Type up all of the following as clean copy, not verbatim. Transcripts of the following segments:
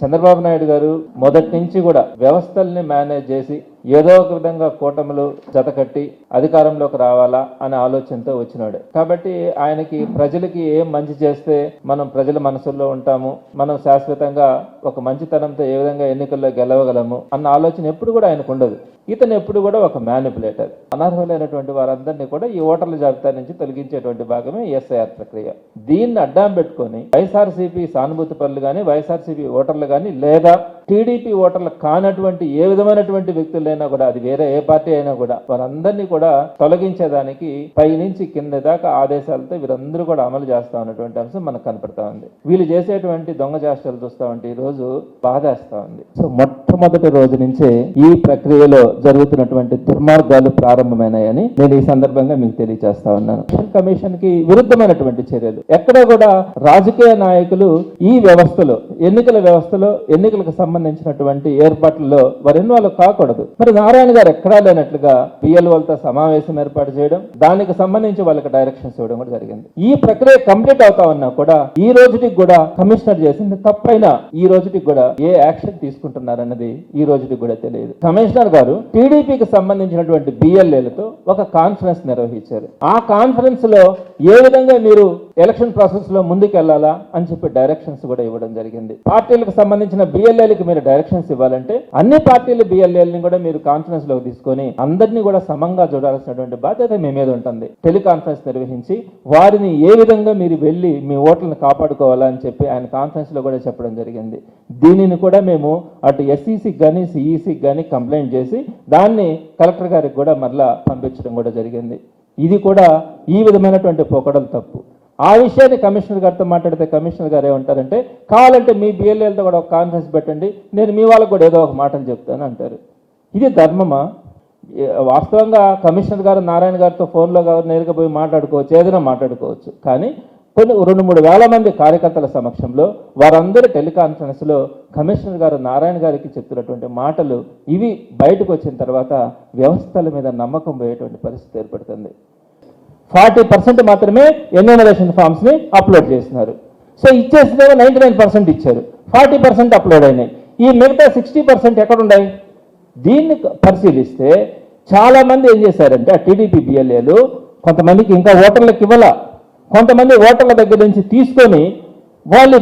చంద్రబాబు నాయుడు గారు మొదటి నుంచి కూడా వ్యవస్థల్ని మేనేజ్ చేసి ఏదో ఒక విధంగా కూటములు జతకట్టి అధికారంలోకి రావాలా అనే ఆలోచనతో వచ్చినాడు. కాబట్టి ఆయనకి ప్రజలకి ఏం మంచి చేస్తే మనం ప్రజల మనసుల్లో ఉంటాము, మనం శాశ్వతంగా ఒక మంచితనంతో ఏ విధంగా ఎన్నికల్లో గెలవగలము అన్న ఆలోచన ఎప్పుడు కూడా ఆయనకు ఉండదు. ఇతను ఎప్పుడు కూడా ఒక మ్యానిపులేటర్. అనర్హులైనటువంటి వారందరినీ కూడా ఈ ఓటర్ల జాబితా నుంచి తొలగించేటువంటి భాగమే ఎస్ఐఆర్ ప్రక్రియ. దీన్ని అడ్డం పెట్టుకొని వైఎస్ఆర్సీపీ సానుభూతి పనులు కానీ, వైఎస్ఆర్సీపీ ఓటర్లు కానీ, లేదా టీడీపీ ఓటర్లు కానటువంటి ఏ విధమైనటువంటి వ్యక్తులైనా కూడా, అది వేరే ఏ పార్టీ అయినా కూడా, వారందరినీ కూడా తొలగించేదానికి పై నుంచి కింద దాకా ఆదేశాలతో వీరందరూ కూడా అమలు చేస్తా ఉన్నటువంటి అంశం మనకు కనపడతా ఉంది. వీళ్ళు చేసేటువంటి దొంగ చేష్టలు చూస్తా ఉంటే ఈ రోజు బాధేస్తా ఉంది. సో మొట్టమొదటి రోజు నుంచే ఈ ప్రక్రియలో జరుగుతున్నటువంటి దుర్మార్గాలు ప్రారంభమైనాయని నేను ఈ సందర్భంగా మీకు తెలియజేస్తా ఉన్నాను. కమిషన్ కి విరుద్ధమైనటువంటి చర్యలు ఎక్కడ కూడా రాజకీయ నాయకులు ఈ వ్యవస్థలో, ఎన్నికల వ్యవస్థలో, ఎన్నికలకు సంబంధించినటువంటి ఏర్పాట్లలో వారు ఇన్వాల్వ్ కాకూడదు. మరి నారాయణ గారు ఎక్కడా లేనట్లుగా పిఎల్ఓలతో సమావేశం ఏర్పాటు చేయడం, దానికి సంబంధించి వాళ్ళకి డైరెక్షన్స్ ఇవ్వడం కూడా జరిగింది. ఈ ప్రక్రియ కంప్లీట్ అవుతా ఉన్నా కూడా ఈ రోజుకి కూడా కమిషనర్ చేసింది తప్పైనా ఈ రోజుకి కూడా ఏ యాక్షన్ తీసుకుంటున్నారన్నది ఈ రోజుకి కూడా తెలియదు. కమిషనర్ గారు టీడీపీకి సంబంధించినటువంటి బిఎల్ఏలతో ఒక కాన్ఫరెన్స్ నిర్వహించారు. ఆ కాన్ఫరెన్స్ లో ఏ విధంగా మీరు ఎలక్షన్ ప్రాసెస్ లో ముందుకు వెళ్లాలా అని చెప్పి డైరెక్షన్స్ కూడా ఇవ్వడం జరిగింది. పార్టీలకు సంబంధించిన బిఎల్ఏలకు మీరు డైరెక్షన్స్ ఇవ్వాలంటే అన్ని పార్టీల బిఎల్ఏలని కూడా మీరు కాన్ఫరెన్స్ లోకి తీసుకొని అందరినీ కూడా సమంగా చూడాల్సినటువంటి బాధ్యత మీ మీద ఉంటుంది. టెలికాన్ఫరెన్స్ నిర్వహించి వారిని ఏ విధంగా మీరు వెళ్ళి మీ ఓట్లను కాపాడుకోవాలా అని చెప్పి ఆయన కాన్ఫరెన్స్ లో కూడా చెప్పడం జరిగింది. దీనిని కూడా మేము అటు ఎస్ఈసికి కానీ, సిఈసికి కానీ కంప్లైంట్ చేసి దాన్ని కలెక్టర్ గారికి కూడా మరలా పంపించడం కూడా జరిగింది. ఇది కూడా ఈ విధమైనటువంటి పోకడలు తప్పు. ఆ విషయాన్ని కమిషనర్ గారితో మాట్లాడితే కమిషనర్ గారు ఏమంటారంటే, కావాలంటే మీ బిఎల్ఏలతో కూడా ఒక కాన్ఫరెన్స్ పెట్టండి, నేను మీ వాళ్ళకు కూడా ఏదో ఒక మాటలు చెప్తాను అంటారు. ఇది ధర్మమా? వాస్తవంగా కమిషనర్ గారు నారాయణ గారితో ఫోన్లో నేరుగా పోయి మాట్లాడుకోవచ్చు, ఏదైనా మాట్లాడుకోవచ్చు. కానీ కొన్ని 2-3 వేల మంది కార్యకర్తల సమక్షంలో వారందరూ టెలికాన్ఫరెన్స్లో కమిషనర్ గారు నారాయణ గారికి చెప్తున్నటువంటి మాటలు ఇవి బయటకు వచ్చిన తర్వాత వ్యవస్థల మీద నమ్మకం పోయేటువంటి పరిస్థితి ఏర్పడుతుంది. 40% మాత్రమే ఎన్యూమరేషన్ ఫామ్స్ ని అప్లోడ్ చేస్తున్నారు. సో ఇచ్చేసినేమో 99% ఇచ్చారు, 40% అప్లోడ్ అయినాయి. ఈ మిగతా 60% ఎక్కడున్నాయి? దీన్ని పరిశీలిస్తే చాలా మంది ఏం చేశారంటే ఆ టీడీపీ బిఎల్ఏలు కొంతమందికి ఇంకా ఓటర్లకు ఇవ్వాల, కొంతమంది ఓటర్ల దగ్గర నుంచి తీసుకొని వాళ్ళు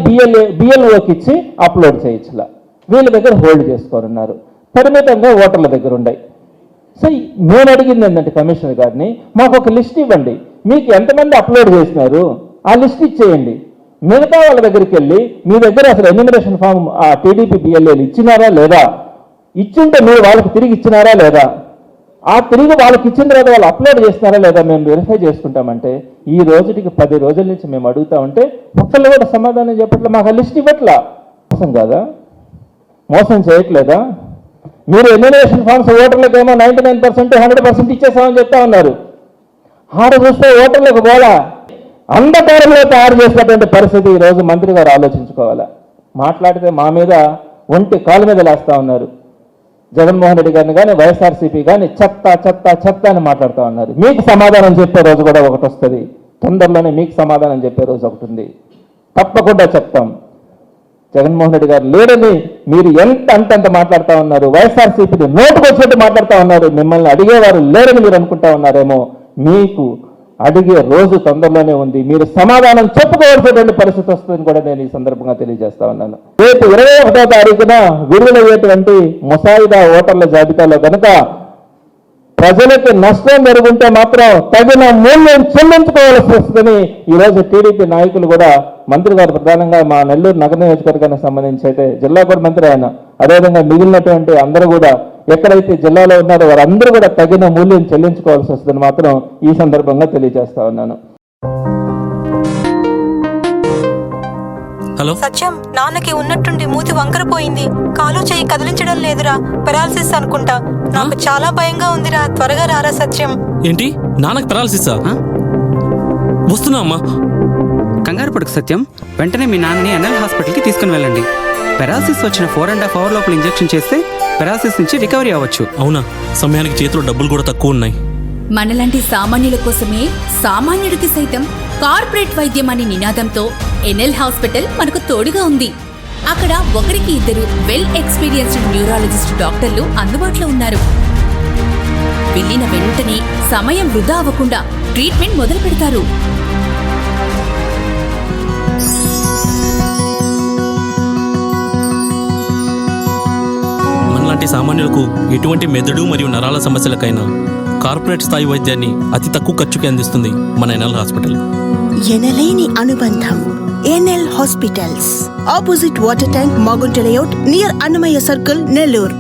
బిఎల్ఓకి ఇచ్చి అప్లోడ్ చేయొచ్చులా, వీళ్ళ దగ్గర హోల్డ్ చేసుకోనున్నారు. పరిమితంగా ఓటర్ల దగ్గర ఉన్నాయి. సో మేము అడిగింది ఏంటంటే కమిషనర్ గారిని, మాకు ఒక లిస్ట్ ఇవ్వండి, మీకు ఎంతమంది అప్లోడ్ చేసినారు ఆ లిస్ట్ ఇచ్చేయండి. మిగతా వాళ్ళ దగ్గరికి వెళ్ళి మీ దగ్గర అసలు ఎన్యూమరేషన్ ఫామ్ ఆ టీడీపీ బిఎల్ఏలు ఇచ్చినారా లేదా, ఇచ్చింటే మీరు వాళ్ళకి తిరిగి ఇచ్చినారా లేదా, ఆ తిరిగి వాళ్ళకి ఇచ్చిన తర్వాత వాళ్ళు అప్లోడ్ చేస్తున్నారా లేదా మేము వెరిఫై చేసుకుంటామంటే ఈ రోజుకి 10 రోజుల నుంచి మేము అడుగుతా ఉంటే ఒక్కళ్ళు కూడా సమాధానం చెప్పట్లే. మాకు ఆ లిస్ట్ ఇవ్వట్లా. మోసం కాదా? మోసం చేయట్లేదా? మీరు ఎన్యూమరేషన్ ఫామ్స్ ఓటర్లకు ఏమో 99% 100% ఇచ్చేసామని చెప్తా ఉన్నారు. ఆడ చూస్తే ఓటర్లకు పోలా, అంధకారంలో తయారు చేసినటువంటి పరిస్థితి ఈ రోజు మంత్రి గారు ఆలోచించుకోవాలా. మాట్లాడితే మా మీద ఒంటి కాలు మీద లేస్తా ఉన్నారు. జగన్మోహన్ రెడ్డి గారిని కానీ, వైఎస్ఆర్సీపీ కానీ చెత్త చెత్త చెత్త అని మాట్లాడుతూ ఉన్నారు. మీకు సమాధానం చెప్పే రోజు కూడా ఒకటి వస్తుంది. తొందరలోనే మీకు సమాధానం చెప్పే రోజు ఒకటి ఉంది. తప్పకుండా చెప్తాం. జగన్మోహన్ రెడ్డి గారు లేరని మీరు అంతంత మాట్లాడుతూ ఉన్నారు. వైఎస్ఆర్సీపీని నోటుకు వచ్చినట్టు మాట్లాడుతూ ఉన్నారు. మిమ్మల్ని అడిగేవారు లేరని మీరు అనుకుంటా ఉన్నారేమో. మీకు అడిగే రోజు తొందరలోనే ఉంది. మీరు సమాధానం చెప్పుకోవాల్సినటువంటి పరిస్థితి వస్తుందని కూడా నేను ఈ సందర్భంగా తెలియజేస్తా ఉన్నాను. రేపు 21వ తారీఖున విడుదలయ్యేటువంటి ముసాయిదా ఓటర్ల జాబితాలో కనుక ప్రజలకు నష్టం జరుగుంటే మాత్రం తగిన మూల్యం చెల్లించుకోవాల్సి వస్తుందని ఈరోజు టీడీపీ నాయకులు కూడా, మంత్రి గారు ప్రధానంగా మా నెల్లూరు నగర నియోజకవర్గానికి సంబంధించి అయితే జిల్లా కూడా మంత్రి ఆయన, అదేవిధంగా మిగిలినటువంటి అందరూ కూడా ఎక్కడైతే జిల్లాలో ఉన్నారో వారందరూ కూడా తగిన మూల్యం చెల్లించుకోవాల్సి వస్తుందని మాత్రం ఈ సందర్భంగా తెలియజేస్తా ఉన్నాను. హలో సత్యం, నాన్నకి ఉన్నట్టుండి మూతి వంకరపోయింది, కాలు చేయి కదిలించడం లేదురా, పెరాలసిస్ అనుకుంటా. నాకు చాలా భయంగా ఉందిరా, త్వరగా రారా సత్యం. ఏంటి, నాన్నకి పెరాలసిసా? వస్తున్నా అమ్మా. కంగారు పడుకు సత్యం, వెంటనే మీ నాన్నని ఎన్ఎల్ హాస్పిటల్కి తీసుకుని వెళ్ళండి. పెరాలసిస్ వచ్చిన 4.5 hours లోపల ఇంజెక్షన్ చేస్తే పెరాలసిస్ నుంచి రికవరీ అవ్వచ్చు. అవునా? సమయానికి చేతిలో డబ్బులు కూడా తక్కువ ఉన్నాయి. మనలాంటి సామాన్యుల కోసమే సామాన్యుడికి సైతం కార్పొరేట్ వైద్యం అనే నినాదంతో ఎన్ఎల్ హాస్పిటల్ మనకు తోడుగా ఉంది. అక్కడ ఒకరికి ఇద్దరు వెల్ ఎక్స్పీరియన్స్డ్ న్యూరాలజిస్ట్ డాక్టర్లు అందుబాటులో ఉన్నారు. వెళ్ళిన వెంటనే సమయం వృధా అవ్వకుండా ట్రీట్మెంట్ మొదలు పెడతారు. మనలాంటి సామాన్యులకు ఎటువంటి మెదడు మరియు నరాల సమస్యలకైనా కార్పొరేట్ స్థాయి వైద్యాన్ని అతి తక్కువ ఖర్చుకి అందిస్తుంది మన ఎన్ఎల్ హాస్పిటల్. ఎనలేని అనుబంధం. NL hospitals, opposite water tank, Magunta layout, near Annamayya circle, Nellore.